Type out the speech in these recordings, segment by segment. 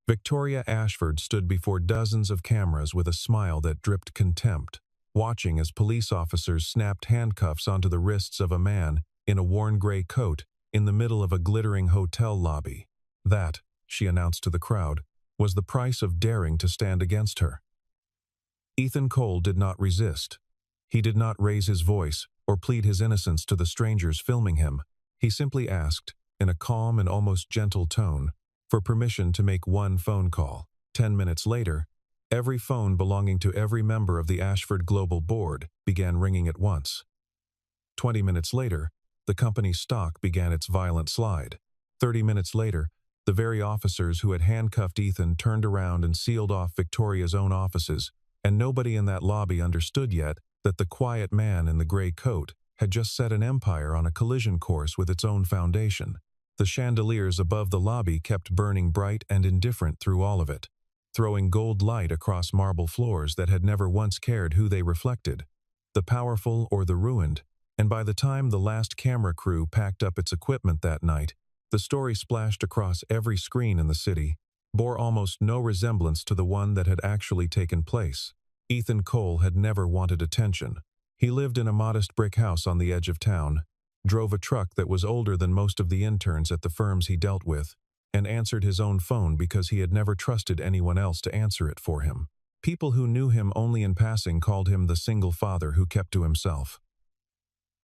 Victoria Ashford stood before dozens of cameras with a smile that dripped contempt, watching as police officers snapped handcuffs onto the wrists of a man in a worn gray coat in the middle of a glittering hotel lobby. That, she announced to the crowd, was the price of daring to stand against her. Ethan Cole did not resist. He did not raise his voice or plead his innocence to the strangers filming him. He simply asked, in a calm and almost gentle tone, for permission to make one phone call. 10 minutes later, every phone belonging to every member of the Ashford Global Board began ringing at once. 20 minutes later, the company's stock began its violent slide. 30 minutes later, the very officers who had handcuffed Ethan turned around and sealed off Victoria's own offices, and nobody in that lobby understood yet that the quiet man in the gray coat had just set an empire on a collision course with its own foundation. The chandeliers above the lobby kept burning bright and indifferent through all of it, throwing gold light across marble floors that had never once cared who they reflected, the powerful or the ruined. And by the time the last camera crew packed up its equipment that night, the story splashed across every screen in the city, bore almost no resemblance to the one that had actually taken place. Ethan Cole had never wanted attention. He lived in a modest brick house on the edge of town, drove a truck that was older than most of the interns at the firms he dealt with, and answered his own phone because he had never trusted anyone else to answer it for him. People who knew him only in passing called him the single father who kept to himself.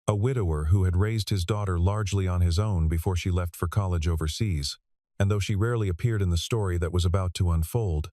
A widower who had raised his daughter largely on his own before she left for college overseas, and though she rarely appeared in the story that was about to unfold,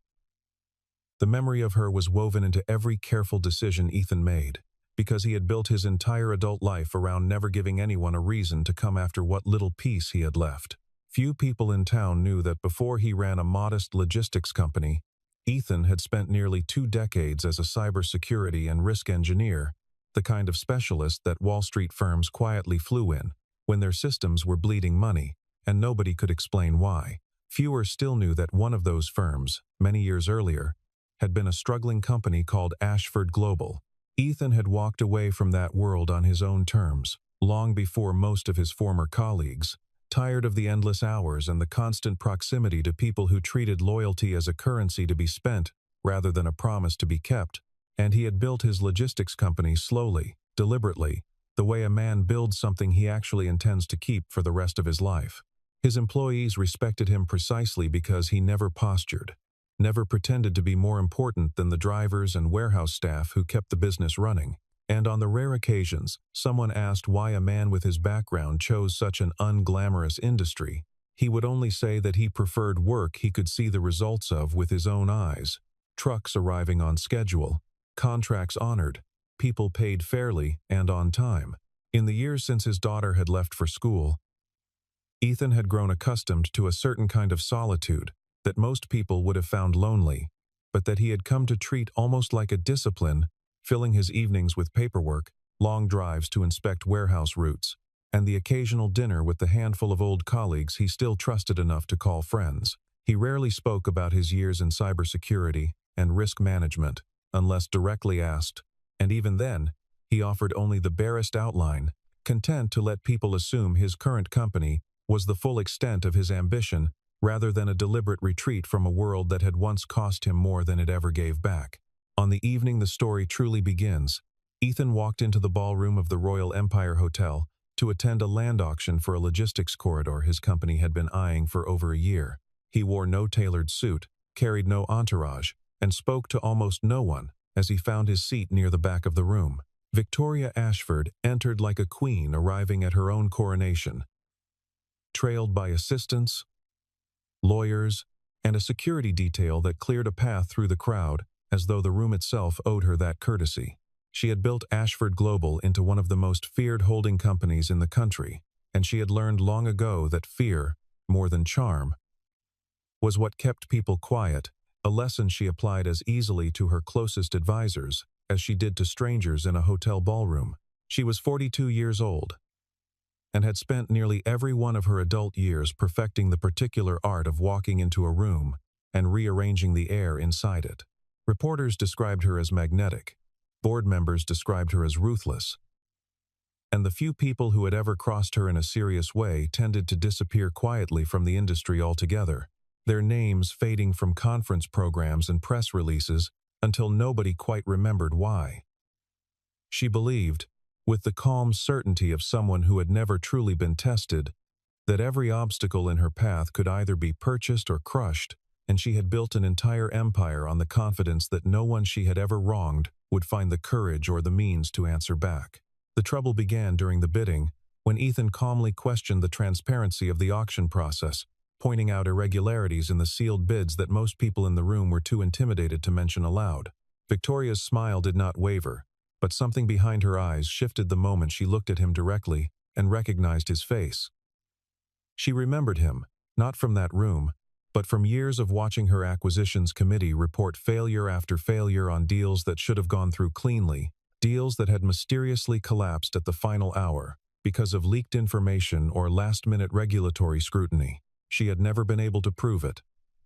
the memory of her was woven into every careful decision Ethan made, because he had built his entire adult life around never giving anyone a reason to come after what little peace he had left. Few people in town knew that before he ran a modest logistics company, Ethan had spent nearly 2 decades as a cybersecurity and risk engineer, the kind of specialist that Wall Street firms quietly flew in when their systems were bleeding money, and nobody could explain why. Fewer still knew that one of those firms, many years earlier, had been a struggling company called Ashford Global. Ethan had walked away from that world on his own terms, long before most of his former colleagues, tired of the endless hours and the constant proximity to people who treated loyalty as a currency to be spent rather than a promise to be kept. And he had built his logistics company slowly, deliberately, the way a man builds something he actually intends to keep for the rest of his life. His employees respected him precisely because he never postured, never pretended to be more important than the drivers and warehouse staff who kept the business running. And on the rare occasions someone asked why a man with his background chose such an unglamorous industry, he would only say that he preferred work he could see the results of with his own eyes: trucks arriving on schedule, contracts honored, people paid fairly and on time. In the years since his daughter had left for school, Ethan had grown accustomed to a certain kind of solitude that most people would have found lonely, but that he had come to treat almost like a discipline, filling his evenings with paperwork, long drives to inspect warehouse routes, and the occasional dinner with the handful of old colleagues he still trusted enough to call friends. He rarely spoke about his years in cybersecurity and risk management, unless directly asked, and even then, he offered only the barest outline, content to let people assume his current company was the full extent of his ambition rather than a deliberate retreat from a world that had once cost him more than it ever gave back. On the evening the story truly begins, Ethan walked into the ballroom of the Royal Empire Hotel to attend a land auction for a logistics corridor his company had been eyeing for over a year. He wore no tailored suit, carried no entourage, and spoke to almost no one as he found his seat near the back of the room. Victoria Ashford entered like a queen arriving at her own coronation, trailed by assistants, lawyers, and a security detail that cleared a path through the crowd as though the room itself owed her that courtesy. She had built Ashford Global into one of the most feared holding companies in the country, and she had learned long ago that fear, more than charm, was what kept people quiet, a lesson she applied as easily to her closest advisors as she did to strangers in a hotel ballroom. She was 42 years old and had spent nearly every one of her adult years perfecting the particular art of walking into a room and rearranging the air inside it. Reporters described her as magnetic, board members described her as ruthless, and the few people who had ever crossed her in a serious way tended to disappear quietly from the industry altogether. their names fading from conference programs and press releases until nobody quite remembered why. She believed, with the calm certainty of someone who had never truly been tested, that every obstacle in her path could either be purchased or crushed, and she had built an entire empire on the confidence that no one she had ever wronged would find the courage or the means to answer back. The trouble began during the bidding, when Ethan calmly questioned the transparency of the auction process, pointing out irregularities in the sealed bids that most people in the room were too intimidated to mention aloud. Victoria's smile did not waver, but something behind her eyes shifted the moment she looked at him directly and recognized his face. She remembered him, not from that room, but from years of watching her acquisitions committee report failure after failure on deals that should have gone through cleanly, deals that had mysteriously collapsed at the final hour because of leaked information or last-minute regulatory scrutiny. She had never been able to prove it,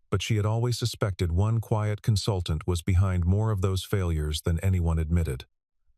but she had always suspected one quiet consultant was behind more of those failures than anyone admitted.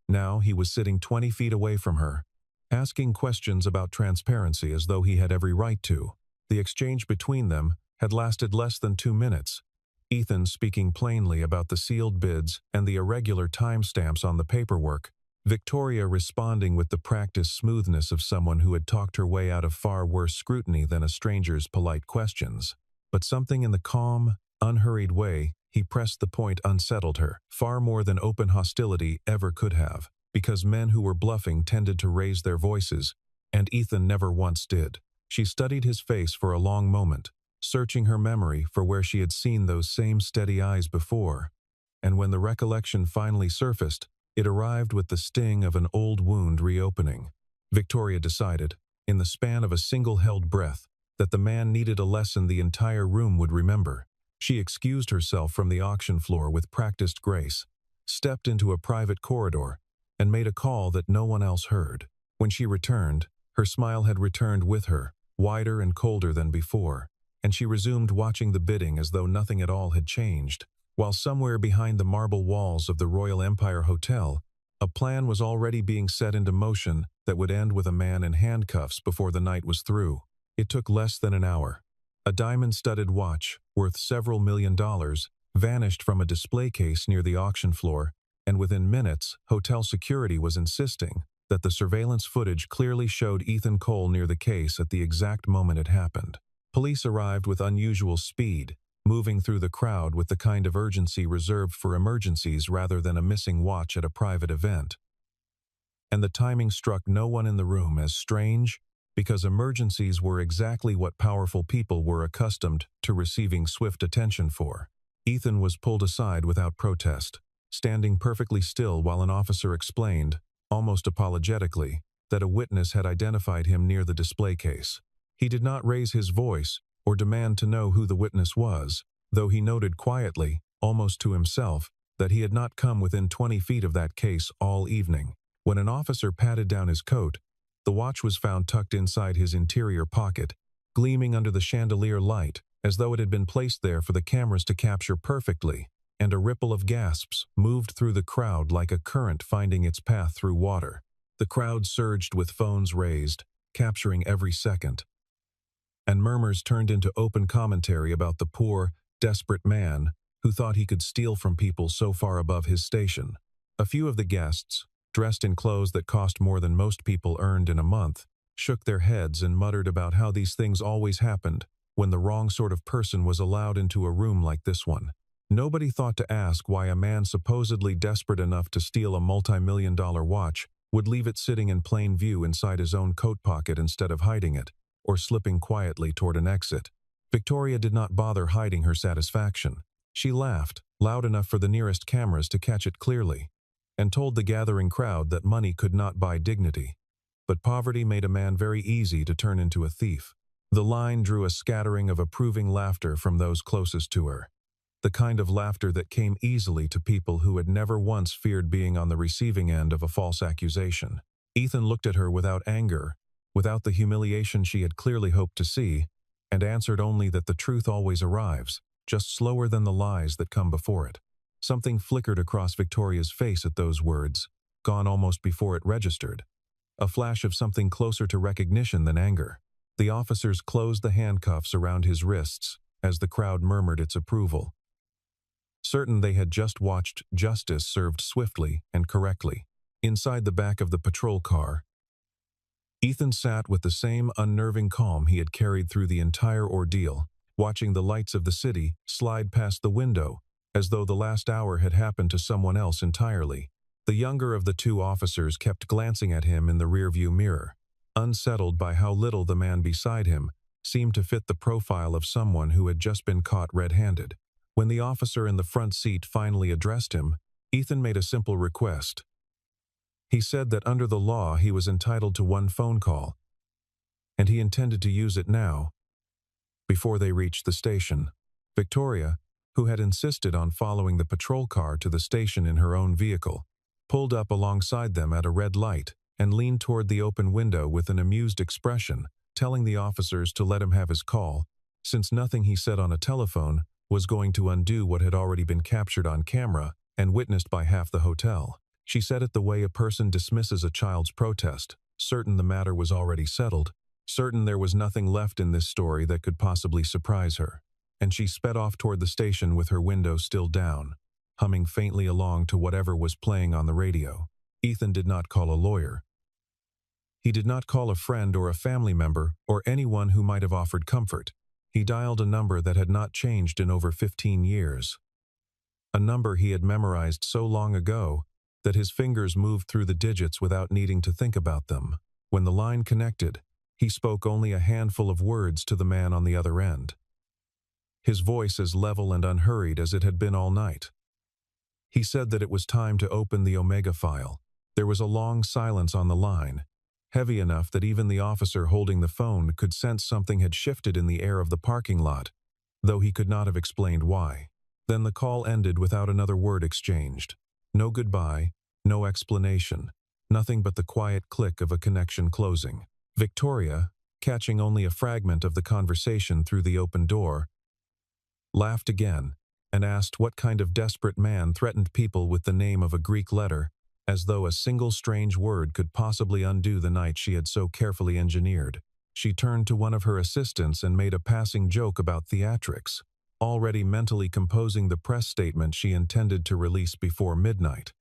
Now he was sitting 20 feet away from her, asking questions about transparency as though he had every right to. The exchange between them had lasted less than 2 minutes, Ethan speaking plainly about the sealed bids and the irregular timestamps on the paperwork, Victoria responding with the practiced smoothness of someone who had talked her way out of far worse scrutiny than a stranger's polite questions. But something in the calm, unhurried way he pressed the point unsettled her, far more than open hostility ever could have, because men who were bluffing tended to raise their voices, and Ethan never once did. She studied his face for a long moment, searching her memory for where she had seen those same steady eyes before, and when the recollection finally surfaced, it arrived with the sting of an old wound reopening. Victoria decided, in the span of a single held breath, that the man needed a lesson the entire room would remember. She excused herself from the auction floor with practiced grace, stepped into a private corridor, and made a call that no one else heard. When she returned, her smile had returned with her, wider and colder than before, and she resumed watching the bidding as though nothing at all had changed, while somewhere behind the marble walls of the Royal Empire Hotel, a plan was already being set into motion that would end with a man in handcuffs before the night was through. It took less than an hour. A diamond-studded watch, worth several $1 million, vanished from a display case near the auction floor, and within minutes, hotel security was insisting that the surveillance footage clearly showed Ethan Cole near the case at the exact moment it happened. Police arrived with unusual speed, moving through the crowd with the kind of urgency reserved for emergencies rather than a missing watch at a private event. And the timing struck no one in the room as strange, because emergencies were exactly what powerful people were accustomed to receiving swift attention for. Ethan was pulled aside without protest, standing perfectly still while an officer explained, almost apologetically, that a witness had identified him near the display case. He did not raise his voice or demand to know who the witness was, though he noted quietly, almost to himself, that he had not come within 20 feet of that case all evening. When an officer patted down his coat, the watch was found tucked inside his interior pocket, gleaming under the chandelier light, as though it had been placed there for the cameras to capture perfectly, and a ripple of gasps moved through the crowd like a current finding its path through water. The crowd surged with phones raised, capturing every second, and murmurs turned into open commentary about the poor, desperate man who thought he could steal from people so far above his station. A few of the guests, dressed in clothes that cost more than most people earned in a month, shook their heads and muttered about how these things always happened when the wrong sort of person was allowed into a room like this one. Nobody thought to ask why a man supposedly desperate enough to steal a multi-million-dollar watch would leave it sitting in plain view inside his own coat pocket instead of hiding it, or slipping quietly toward an exit. Victoria did not bother hiding her satisfaction. She laughed, loud enough for the nearest cameras to catch it clearly, and told the gathering crowd that money could not buy dignity. But poverty made a man very easy to turn into a thief. The line drew a scattering of approving laughter from those closest to her, the kind of laughter that came easily to people who had never once feared being on the receiving end of a false accusation. Ethan looked at her without anger, without the humiliation she had clearly hoped to see, and answered only that the truth always arrives, just slower than the lies that come before it. Something flickered across Victoria's face at those words, gone almost before it registered. A flash of something closer to recognition than anger. The officers closed the handcuffs around his wrists, as the crowd murmured its approval. Certain they had just watched justice served swiftly and correctly. Inside the back of the patrol car, Ethan sat with the same unnerving calm he had carried through the entire ordeal, watching the lights of the city slide past the window, as though the last hour had happened to someone else entirely. The younger of the two officers kept glancing at him in the rearview mirror, unsettled by how little the man beside him seemed to fit the profile of someone who had just been caught red-handed. When the officer in the front seat finally addressed him, Ethan made a simple request. He said that under the law he was entitled to one phone call, and he intended to use it now. Before they reached the station, Victoria, who had insisted on following the patrol car to the station in her own vehicle, pulled up alongside them at a red light and leaned toward the open window with an amused expression, telling the officers to let him have his call, since nothing he said on a telephone was going to undo what had already been captured on camera and witnessed by half the hotel. She said it the way a person dismisses a child's protest, certain the matter was already settled, certain there was nothing left in this story that could possibly surprise her, and she sped off toward the station with her window still down, humming faintly along to whatever was playing on the radio. Ethan did not call a lawyer. He did not call a friend or a family member or anyone who might have offered comfort. He dialed a number that had not changed in over 15 years. A number he had memorized so long ago that his fingers moved through the digits without needing to think about them. When the line connected, he spoke only a handful of words to the man on the other end, his voice as level and unhurried as it had been all night. He said that it was time to open the Omega file. There was a long silence on the line, heavy enough that even the officer holding the phone could sense something had shifted in the air of the parking lot, though he could not have explained why. Then the call ended without another word exchanged. No goodbye, no explanation, nothing but the quiet click of a connection closing. Victoria, catching only a fragment of the conversation through the open door, laughed again and asked what kind of desperate man threatened people with the name of a Greek letter, as though a single strange word could possibly undo the night she had so carefully engineered. She turned to one of her assistants and made a passing joke about theatrics, already mentally composing the press statement she intended to release before midnight.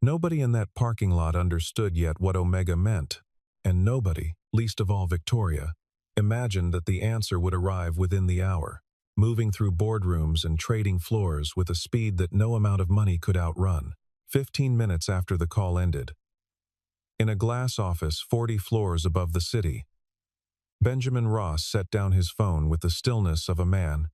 Nobody in that parking lot understood yet what Omega meant, and nobody, least of all Victoria, imagined that the answer would arrive within the hour, moving through boardrooms and trading floors with a speed that no amount of money could outrun. 15 minutes after the call ended, in a glass office 40 floors above the city, Benjamin Ross set down his phone with the stillness of a man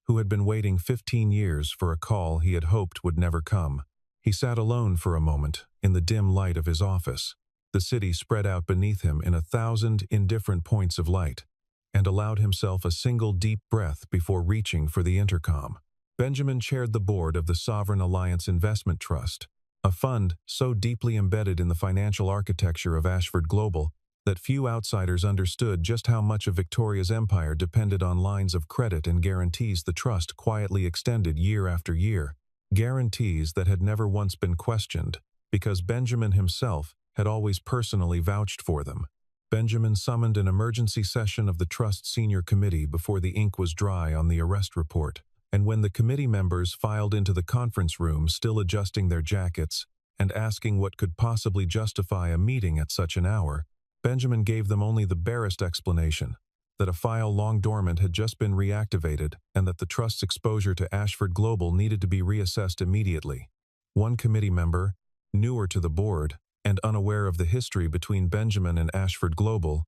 who had been waiting 15 years for a call he had hoped would never come. He sat alone for a moment in the dim light of his office, the city spread out beneath him in 1,000 indifferent points of light, and allowed himself a single deep breath before reaching for the intercom. Benjamin chaired the board of the Sovereign Alliance Investment Trust, a fund so deeply embedded in the financial architecture of Ashford Global that few outsiders understood just how much of Victoria's empire depended on lines of credit and guarantees the trust quietly extended year after year, guarantees that had never once been questioned, because Benjamin himself had always personally vouched for them. Benjamin summoned an emergency session of the Trust Senior Committee before the ink was dry on the arrest report, and when the committee members filed into the conference room still adjusting their jackets and asking what could possibly justify a meeting at such an hour, Benjamin gave them only the barest explanation that a file long dormant had just been reactivated and that the Trust's exposure to Ashford Global needed to be reassessed immediately. One committee member, newer to the board and unaware of the history between Benjamin and Ashford Global,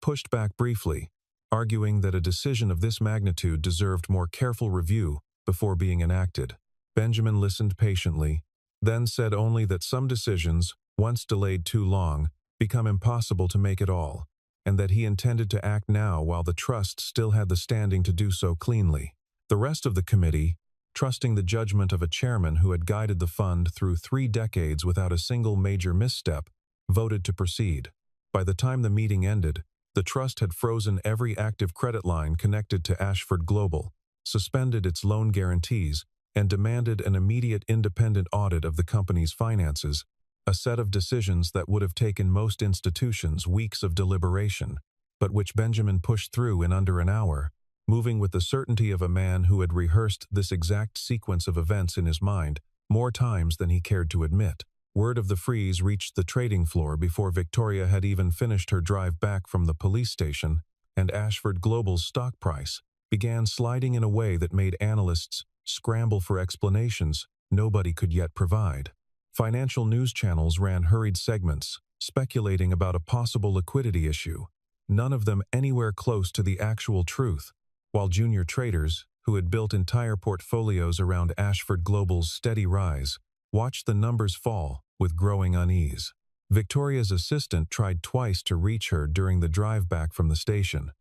pushed back briefly, arguing that a decision of this magnitude deserved more careful review before being enacted. Benjamin listened patiently, then said only that some decisions, once delayed too long, become impossible to make at all, and that he intended to act now while the trust still had the standing to do so cleanly. The rest of the committee, trusting the judgment of a chairman who had guided the fund through 3 decades without a single major misstep, voted to proceed. By the time the meeting ended, the trust had frozen every active credit line connected to Ashford Global, suspended its loan guarantees, and demanded an immediate independent audit of the company's finances, a set of decisions that would have taken most institutions weeks of deliberation, but which Benjamin pushed through in under an hour, moving with the certainty of a man who had rehearsed this exact sequence of events in his mind more times than he cared to admit. Word of the freeze reached the trading floor before Victoria had even finished her drive back from the police station, and Ashford Global's stock price began sliding in a way that made analysts scramble for explanations nobody could yet provide. Financial news channels ran hurried segments, speculating about a possible liquidity issue, none of them anywhere close to the actual truth, while junior traders, who had built entire portfolios around Ashford Global's steady rise, watched the numbers fall with growing unease. Victoria's assistant tried twice to reach her during the drive back from the station,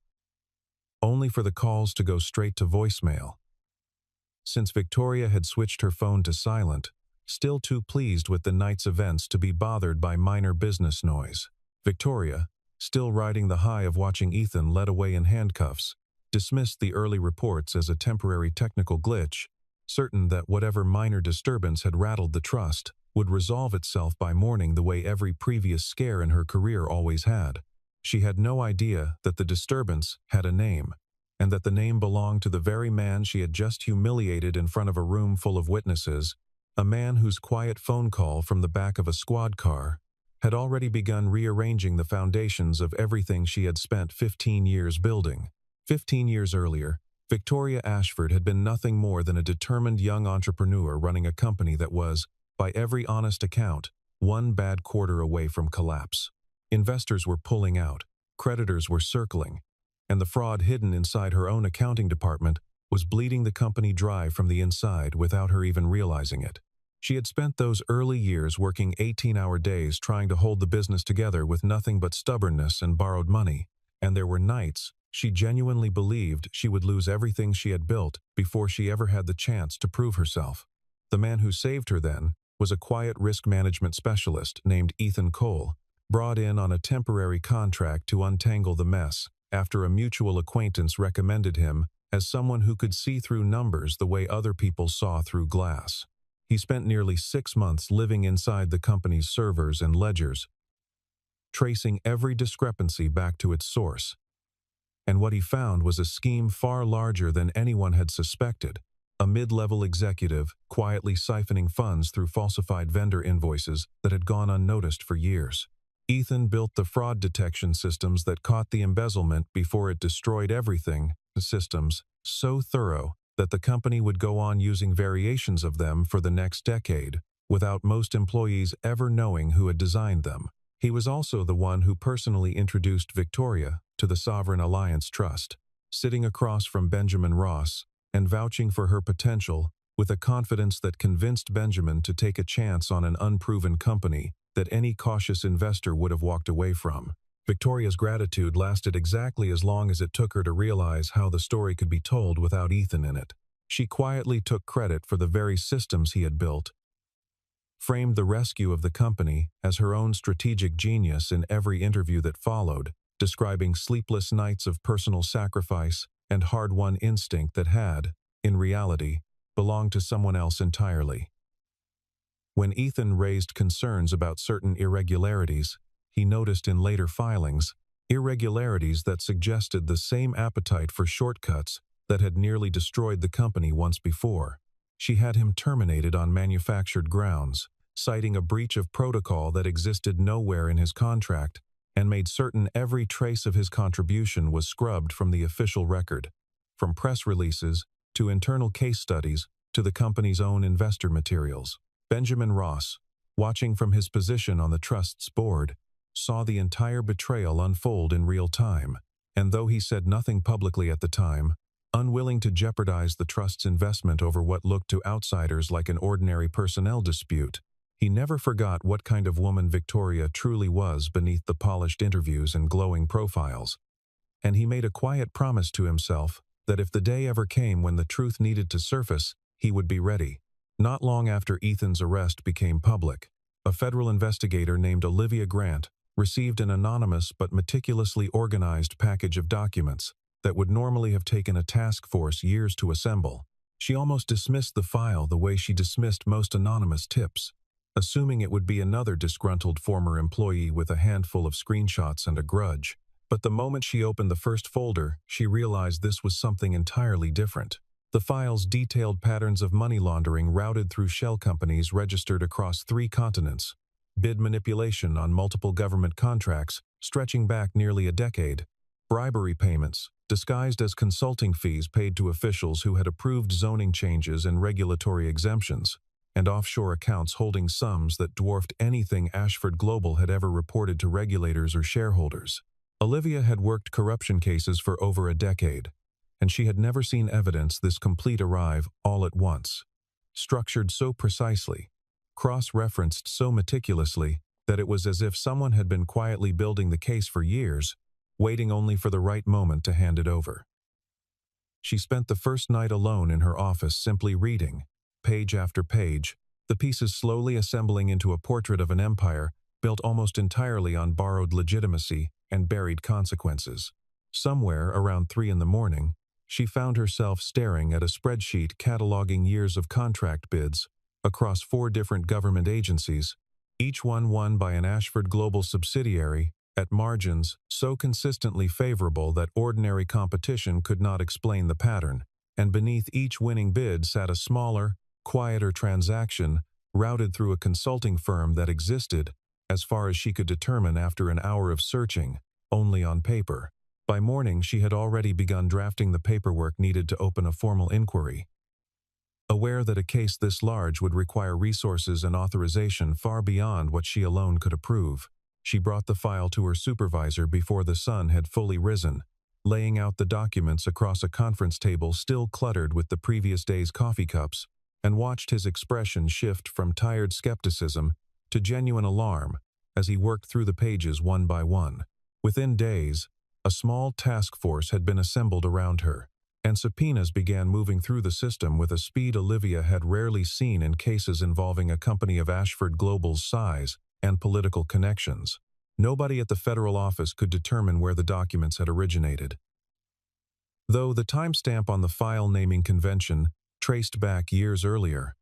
only for the calls to go straight to voicemail. Since Victoria had switched her phone to silent, still too pleased with the night's events to be bothered by minor business noise, Victoria, still riding the high of watching Ethan led away in handcuffs, dismissed the early reports as a temporary technical glitch, certain that whatever minor disturbance had rattled the trust would resolve itself by morning the way every previous scare in her career always had. She had no idea that the disturbance had a name, and that the name belonged to the very man she had just humiliated in front of a room full of witnesses, a man whose quiet phone call from the back of a squad car had already begun rearranging the foundations of everything she had spent 15 years building. 15 years earlier, Victoria Ashford had been nothing more than a determined young entrepreneur running a company that was, by every honest account, one bad quarter away from collapse. Investors were pulling out, creditors were circling, and the fraud hidden inside her own accounting department was bleeding the company dry from the inside without her even realizing it. She had spent those early years working 18-hour days trying to hold the business together with nothing but stubbornness and borrowed money, and there were nights she genuinely believed she would lose everything she had built before she ever had the chance to prove herself. The man who saved her then was a quiet risk management specialist named Ethan Cole, brought in on a temporary contract to untangle the mess after a mutual acquaintance recommended him as someone who could see through numbers the way other people saw through glass. He spent nearly 6 months living inside the company's servers and ledgers, tracing every discrepancy back to its source. And what he found was a scheme far larger than anyone had suspected, a mid-level executive quietly siphoning funds through falsified vendor invoices that had gone unnoticed for years. Ethan built the fraud detection systems that caught the embezzlement before it destroyed everything, systems so thorough that the company would go on using variations of them for the next decade, without most employees ever knowing who had designed them. He was also the one who personally introduced Victoria to the Sovereign Alliance Trust, sitting across from Benjamin Ross and vouching for her potential with a confidence that convinced Benjamin to take a chance on an unproven company that any cautious investor would have walked away from. Victoria's gratitude lasted exactly as long as it took her to realize how the story could be told without Ethan in it. She quietly took credit for the very systems he had built, framed the rescue of the company as her own strategic genius in every interview that followed, describing sleepless nights of personal sacrifice and hard-won instinct that had, in reality, belonged to someone else entirely. When Ethan raised concerns about certain irregularities, he noticed in later filings irregularities that suggested the same appetite for shortcuts that had nearly destroyed the company once before. She had him terminated on manufactured grounds, citing a breach of protocol that existed nowhere in his contract, and made certain every trace of his contribution was scrubbed from the official record, from press releases to internal case studies to the company's own investor materials. Benjamin Ross, watching from his position on the trust's board, saw the entire betrayal unfold in real time, and though he said nothing publicly at the time, unwilling to jeopardize the trust's investment over what looked to outsiders like an ordinary personnel dispute, he never forgot what kind of woman Victoria truly was beneath the polished interviews and glowing profiles. And he made a quiet promise to himself that if the day ever came when the truth needed to surface, he would be ready. Not long after Ethan's arrest became public, a federal investigator named Olivia Grant received an anonymous but meticulously organized package of documents that would normally have taken a task force years to assemble. She almost dismissed the file the way she dismissed most anonymous tips, assuming it would be another disgruntled former employee with a handful of screenshots and a grudge. But the moment she opened the first folder, she realized this was something entirely different. The files detailed patterns of money laundering routed through shell companies registered across 3 continents, bid manipulation on multiple government contracts stretching back nearly a decade, bribery payments, disguised as consulting fees paid to officials who had approved zoning changes and regulatory exemptions, and offshore accounts holding sums that dwarfed anything Ashford Global had ever reported to regulators or shareholders. Olivia had worked corruption cases for over a decade, and she had never seen evidence this complete arrive all at once. Structured so precisely, cross-referenced so meticulously, that it was as if someone had been quietly building the case for years, waiting only for the right moment to hand it over. She spent the first night alone in her office simply reading, page after page, the pieces slowly assembling into a portrait of an empire built almost entirely on borrowed legitimacy and buried consequences. Somewhere around 3 in the morning, she found herself staring at a spreadsheet cataloging years of contract bids across 4 different government agencies, each one won by an Ashford Global subsidiary, at margins so consistently favorable that ordinary competition could not explain the pattern, and beneath each winning bid sat a smaller, quieter transaction routed through a consulting firm that existed, as far as she could determine after an hour of searching, only on paper. By morning, she had already begun drafting the paperwork needed to open a formal inquiry. Aware that a case this large would require resources and authorization far beyond what she alone could approve, she brought the file to her supervisor before the sun had fully risen, laying out the documents across a conference table still cluttered with the previous day's coffee cups, and watched his expression shift from tired skepticism to genuine alarm as he worked through the pages one by one. Within days, a small task force had been assembled around her, and subpoenas began moving through the system with a speed Olivia had rarely seen in cases involving a company of Ashford Global's size and political connections. Nobody at the federal office could determine where the documents had originated, though the timestamp on the file naming convention traced back years earlier,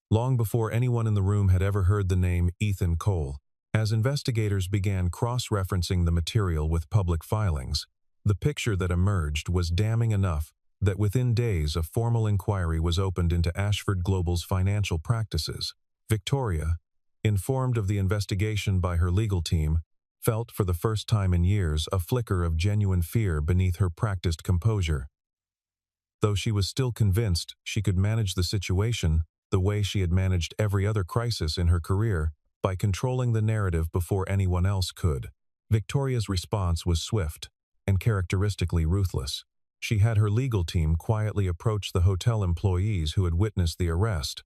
long before anyone in the room had ever heard the name Ethan Cole. As investigators began cross-referencing the material with public filings, the picture that emerged was damning enough that within days a formal inquiry was opened into Ashford Global's financial practices. Victoria, informed of the investigation by her legal team, felt for the first time in years a flicker of genuine fear beneath her practiced composure. Though she was still convinced she could manage the situation the way she had managed every other crisis in her career, by controlling the narrative before anyone else could. Victoria's response was swift and characteristically ruthless. She had her legal team quietly approach the hotel employees who had witnessed the arrest,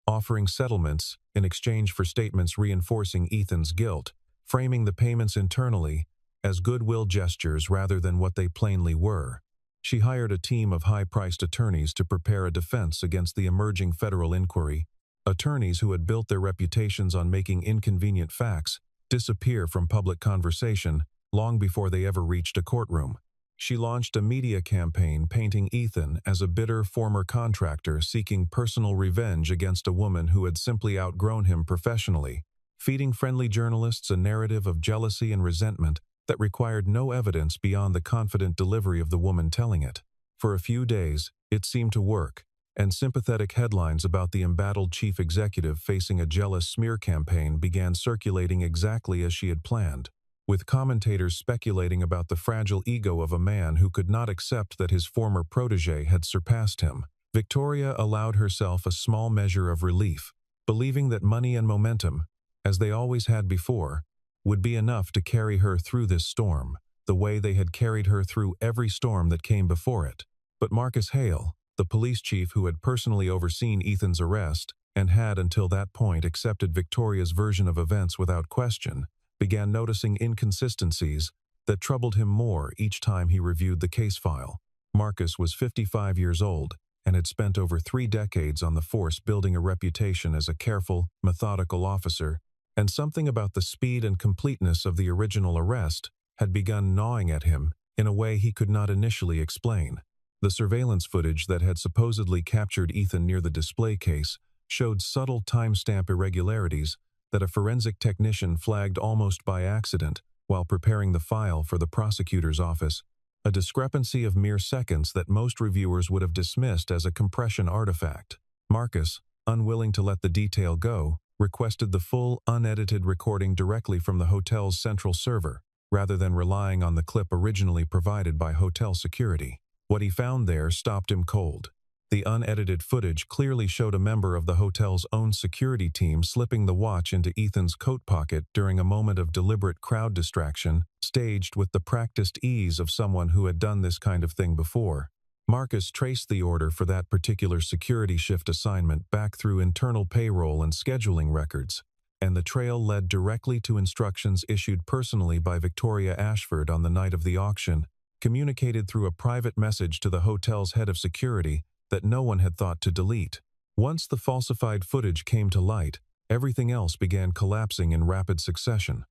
offering settlements in exchange for statements reinforcing Ethan's guilt, framing the payments internally as goodwill gestures rather than what they plainly were. She hired a team of high-priced attorneys to prepare a defense against the emerging federal inquiry, attorneys who had built their reputations on making inconvenient facts disappear from public conversation long before they ever reached a courtroom. She launched a media campaign painting Ethan as a bitter former contractor seeking personal revenge against a woman who had simply outgrown him professionally, feeding friendly journalists a narrative of jealousy and resentment that required no evidence beyond the confident delivery of the woman telling it. For a few days, it seemed to work, and sympathetic headlines about the embattled chief executive facing a jealous smear campaign began circulating exactly as she had planned, with commentators speculating about the fragile ego of a man who could not accept that his former protégé had surpassed him. Victoria allowed herself a small measure of relief, believing that money and momentum, as they always had before, would be enough to carry her through this storm, the way they had carried her through every storm that came before it. But Marcus Hale, the police chief who had personally overseen Ethan's arrest and had until that point accepted Victoria's version of events without question, began noticing inconsistencies that troubled him more each time he reviewed the case file. Marcus was 55 years old and had spent over 3 decades on the force building a reputation as a careful, methodical officer, and something about the speed and completeness of the original arrest had begun gnawing at him in a way he could not initially explain. The surveillance footage that had supposedly captured Ethan near the display case showed subtle timestamp irregularities that a forensic technician flagged almost by accident while preparing the file for the prosecutor's office, a discrepancy of mere seconds that most reviewers would have dismissed as a compression artifact. Marcus, unwilling to let the detail go, requested the full, unedited recording directly from the hotel's central server, rather than relying on the clip originally provided by hotel security. What he found there stopped him cold. The unedited footage clearly showed a member of the hotel's own security team slipping the watch into Ethan's coat pocket during a moment of deliberate crowd distraction, staged with the practiced ease of someone who had done this kind of thing before. Marcus traced the order for that particular security shift assignment back through internal payroll and scheduling records, and the trail led directly to instructions issued personally by Victoria Ashford on the night of the auction, communicated through a private message to the hotel's head of security that no one had thought to delete. Once the falsified footage came to light, everything else began collapsing in rapid succession.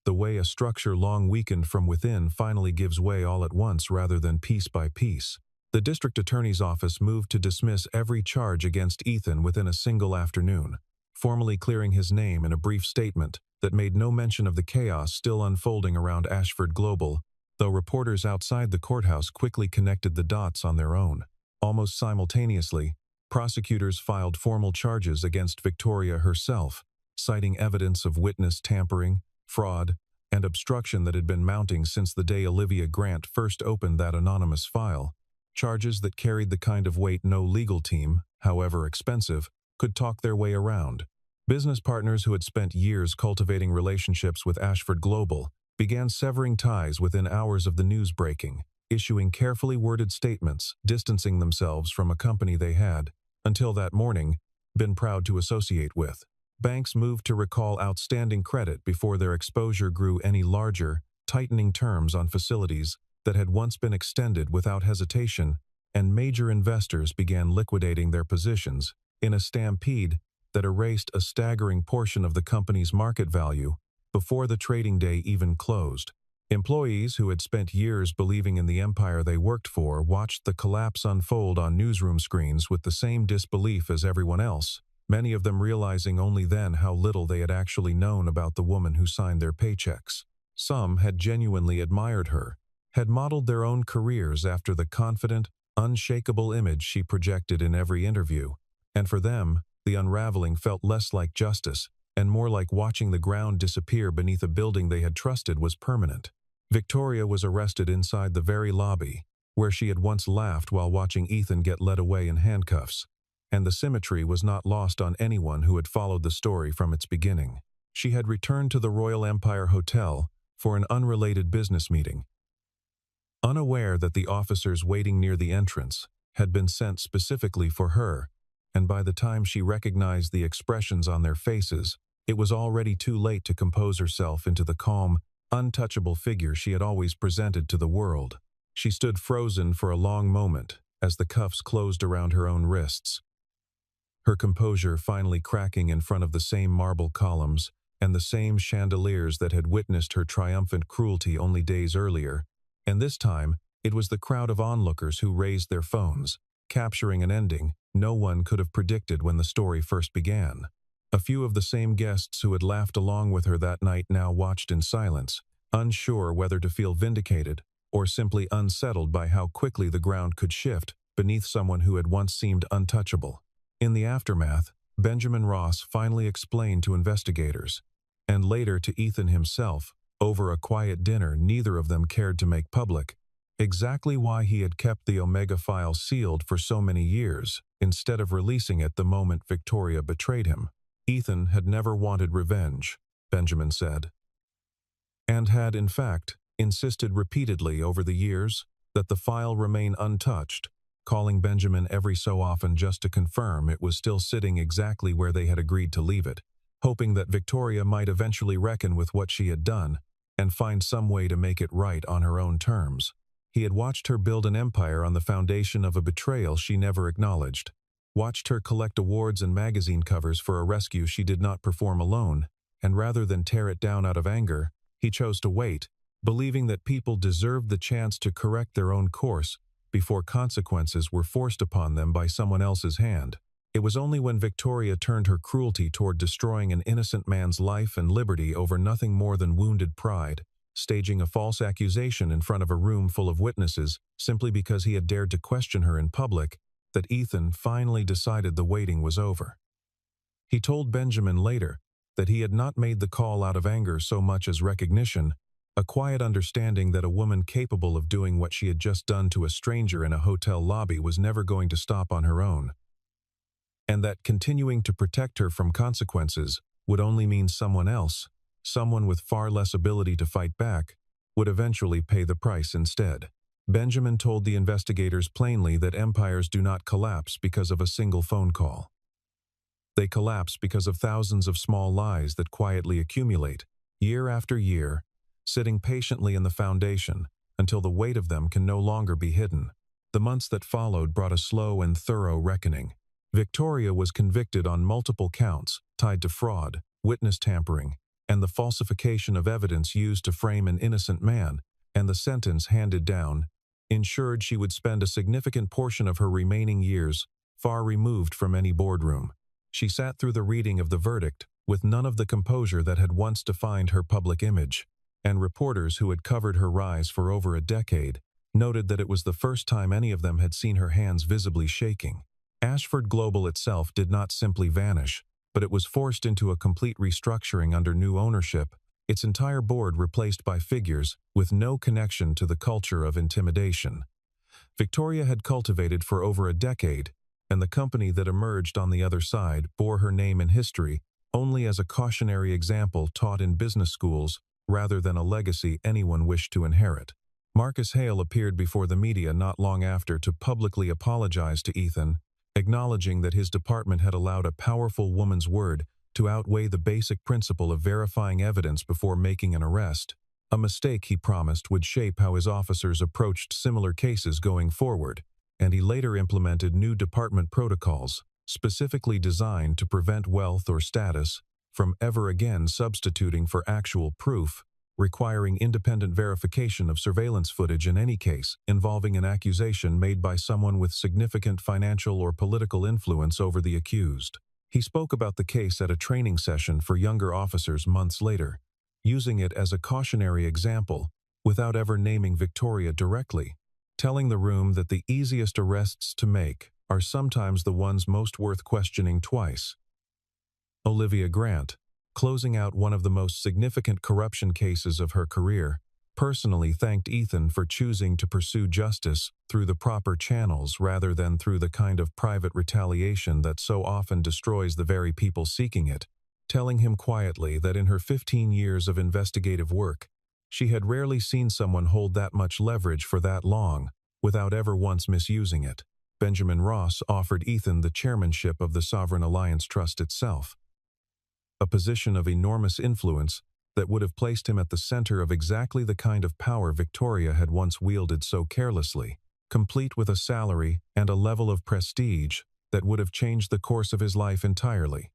The way a structure long weakened from within finally gives way all at once rather than piece by piece. The district attorney's office moved to dismiss every charge against Ethan within a single afternoon, formally clearing his name in a brief statement that made no mention of the chaos still unfolding around Ashford Global, though reporters outside the courthouse quickly connected the dots on their own. Almost simultaneously, prosecutors filed formal charges against Victoria herself, citing evidence of witness tampering, fraud, and obstruction that had been mounting since the day Olivia Grant first opened that anonymous file, charges that carried the kind of weight no legal team, however expensive, could talk their way around. Business partners who had spent years cultivating relationships with Ashford Global began severing ties within hours of the news breaking, issuing carefully worded statements distancing themselves from a company they had, until that morning, been proud to associate with. Banks moved to recall outstanding credit before their exposure grew any larger, tightening terms on facilities that had once been extended without hesitation, and major investors began liquidating their positions in a stampede that erased a staggering portion of the company's market value before the trading day even closed. Employees who had spent years believing in the empire they worked for watched the collapse unfold on newsroom screens with the same disbelief as everyone else, many of them realizing only then how little they had actually known about the woman who signed their paychecks. Some had genuinely admired her, had modeled their own careers after the confident, unshakable image she projected in every interview, and for them, the unraveling felt less like justice and more like watching the ground disappear beneath a building they had trusted was permanent. Victoria was arrested inside the very lobby, where she had once laughed while watching Ethan get led away in handcuffs, and the symmetry was not lost on anyone who had followed the story from its beginning. She had returned to the Royal Empire Hotel for an unrelated business meeting, unaware that the officers waiting near the entrance had been sent specifically for her, and by the time she recognized the expressions on their faces, it was already too late to compose herself into the calm, untouchable figure she had always presented to the world. She stood frozen for a long moment as the cuffs closed around her own wrists, her composure finally cracking in front of the same marble columns and the same chandeliers that had witnessed her triumphant cruelty only days earlier, and this time it was the crowd of onlookers who raised their phones, capturing an ending no one could have predicted when the story first began. A few of the same guests who had laughed along with her that night now watched in silence, unsure whether to feel vindicated or simply unsettled by how quickly the ground could shift beneath someone who had once seemed untouchable. In the aftermath, Benjamin Ross finally explained to investigators, and later to Ethan himself, over a quiet dinner neither of them cared to make public, exactly why he had kept the Omega file sealed for so many years, instead of releasing it the moment Victoria betrayed him. Ethan had never wanted revenge, Benjamin said, and had, in fact, insisted repeatedly over the years that the file remain untouched, calling Benjamin every so often just to confirm it was still sitting exactly where they had agreed to leave it, hoping that Victoria might eventually reckon with what she had done and find some way to make it right on her own terms. He had watched her build an empire on the foundation of a betrayal she never acknowledged, watched her collect awards and magazine covers for a rescue she did not perform alone, and rather than tear it down out of anger, he chose to wait, believing that people deserved the chance to correct their own course before consequences were forced upon them by someone else's hand. It was only when Victoria turned her cruelty toward destroying an innocent man's life and liberty over nothing more than wounded pride staging a false accusation in front of a room full of witnesses simply because he had dared to question her in public, that Ethan finally decided the waiting was over. He told Benjamin later that he had not made the call out of anger so much as recognition, a quiet understanding that a woman capable of doing what she had just done to a stranger in a hotel lobby was never going to stop on her own, and that continuing to protect her from consequences would only mean someone else, someone with far less ability to fight back, would eventually pay the price instead. Benjamin told the investigators plainly that empires do not collapse because of a single phone call. They collapse because of thousands of small lies that quietly accumulate, year after year, sitting patiently in the foundation until the weight of them can no longer be hidden. The months that followed brought a slow and thorough reckoning. Victoria was convicted on multiple counts tied to fraud, witness tampering, and the falsification of evidence used to frame an innocent man, and the sentence handed down ensured she would spend a significant portion of her remaining years far removed from any boardroom. She sat through the reading of the verdict with none of the composure that had once defined her public image, and reporters who had covered her rise for over a decade noted that it was the first time any of them had seen her hands visibly shaking. Ashford Global itself did not simply vanish, but it was forced into a complete restructuring under new ownership, its entire board replaced by figures with no connection to the culture of intimidation Victoria had cultivated for over a decade, and the company that emerged on the other side bore her name in history only as a cautionary example taught in business schools rather than a legacy anyone wished to inherit. Marcus Hale appeared before the media not long after to publicly apologize to Ethan, acknowledging that his department had allowed a powerful woman's word to outweigh the basic principle of verifying evidence before making an arrest, a mistake he promised would shape how his officers approached similar cases going forward, and he later implemented new department protocols, specifically designed to prevent wealth or status from ever again substituting for actual proof, requiring independent verification of surveillance footage in any case involving an accusation made by someone with significant financial or political influence over the accused. He spoke about the case at a training session for younger officers months later, using it as a cautionary example without ever naming Victoria directly, telling the room that the easiest arrests to make are sometimes the ones most worth questioning twice. Olivia Grant, closing out one of the most significant corruption cases of her career, personally thanked Ethan for choosing to pursue justice through the proper channels rather than through the kind of private retaliation that so often destroys the very people seeking it, telling him quietly that in her 15 years of investigative work, she had rarely seen someone hold that much leverage for that long without ever once misusing it. Benjamin Ross offered Ethan the chairmanship of the Sovereign Alliance Trust itself, a position of enormous influence that would have placed him at the center of exactly the kind of power Victoria had once wielded so carelessly, complete with a salary and a level of prestige that would have changed the course of his life entirely.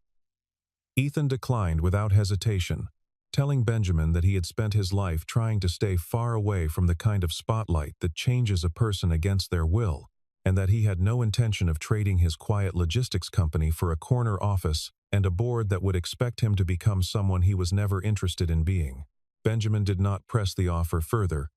Ethan declined without hesitation, telling Benjamin that he had spent his life trying to stay far away from the kind of spotlight that changes a person against their will, and that he had no intention of trading his quiet logistics company for a corner office and a board that would expect him to become someone he was never interested in being. Benjamin did not press the offer further,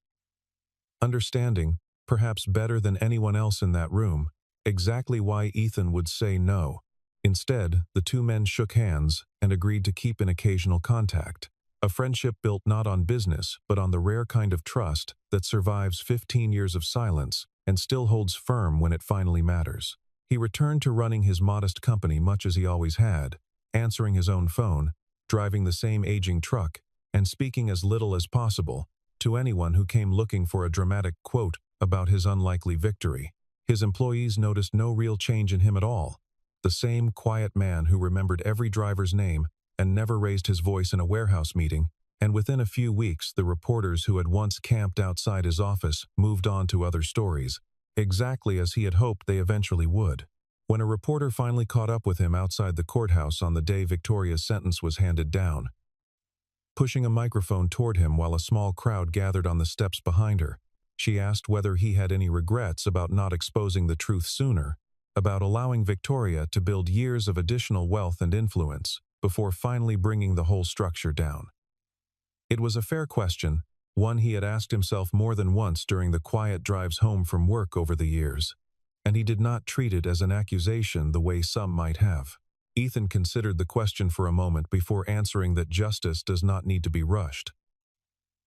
understanding, perhaps better than anyone else in that room, exactly why Ethan would say no. Instead, the two men shook hands and agreed to keep in occasional contact, a friendship built not on business but on the rare kind of trust that survives 15 years of silence and still holds firm when it finally matters. He returned to running his modest company much as he always had, answering his own phone, driving the same aging truck, and speaking as little as possible to anyone who came looking for a dramatic quote about his unlikely victory. His employees noticed no real change in him at all, the same quiet man who remembered every driver's name and never raised his voice in a warehouse meeting, and within a few weeks the reporters who had once camped outside his office moved on to other stories, exactly as he had hoped they eventually would. When a reporter finally caught up with him outside the courthouse on the day Victoria's sentence was handed down, pushing a microphone toward him while a small crowd gathered on the steps behind her, she asked whether he had any regrets about not exposing the truth sooner, about allowing Victoria to build years of additional wealth and influence before finally bringing the whole structure down. It was a fair question, one he had asked himself more than once during the quiet drives home from work over the years. And he did not treat it as an accusation the way some might have. Ethan considered the question for a moment before answering that justice does not need to be rushed,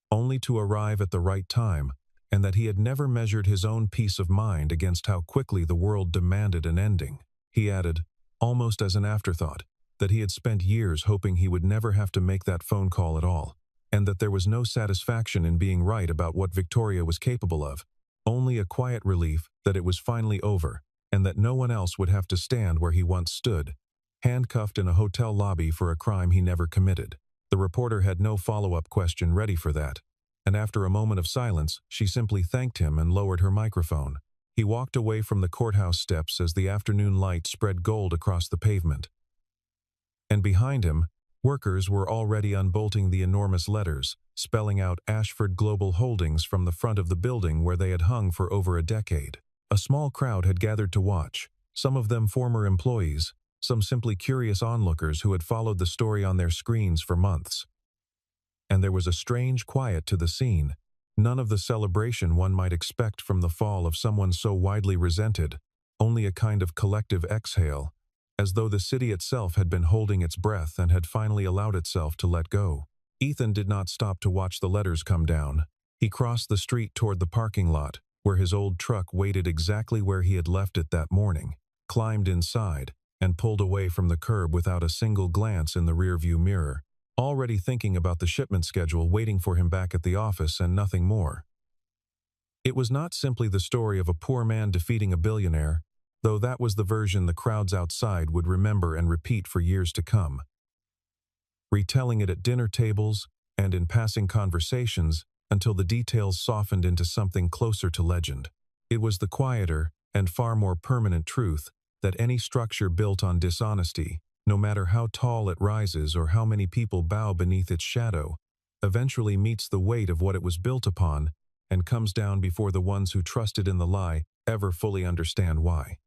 only to arrive at the right time, and that he had never measured his own peace of mind against how quickly the world demanded an ending. He added, almost as an afterthought, that he had spent years hoping he would never have to make that phone call at all, and that there was no satisfaction in being right about what Victoria was capable of, only a quiet relief that it was finally over, and that no one else would have to stand where he once stood, handcuffed in a hotel lobby for a crime he never committed. The reporter had no follow-up question ready for that, and after a moment of silence, she simply thanked him and lowered her microphone. He walked away from the courthouse steps as the afternoon light spread gold across the pavement. And behind him, workers were already unbolting the enormous letters, spelling out Ashford Global Holdings from the front of the building where they had hung for over a decade. A small crowd had gathered to watch, some of them former employees, some simply curious onlookers who had followed the story on their screens for months. And there was a strange quiet to the scene, none of the celebration one might expect from the fall of someone so widely resented, only a kind of collective exhale, as though the city itself had been holding its breath and had finally allowed itself to let go. Ethan did not stop to watch the letters come down. He crossed the street toward the parking lot, where his old truck waited exactly where he had left it that morning, climbed inside, and pulled away from the curb without a single glance in the rearview mirror, already thinking about the shipment schedule waiting for him back at the office and nothing more. It was not simply the story of a poor man defeating a billionaire, though that was the version the crowds outside would remember and repeat for years to come. Retelling it at dinner tables and in passing conversations until the details softened into something closer to legend. It was the quieter and far more permanent truth that any structure built on dishonesty, no matter how tall it rises or how many people bow beneath its shadow, eventually meets the weight of what it was built upon and comes down before the ones who trusted in the lie ever fully understand why.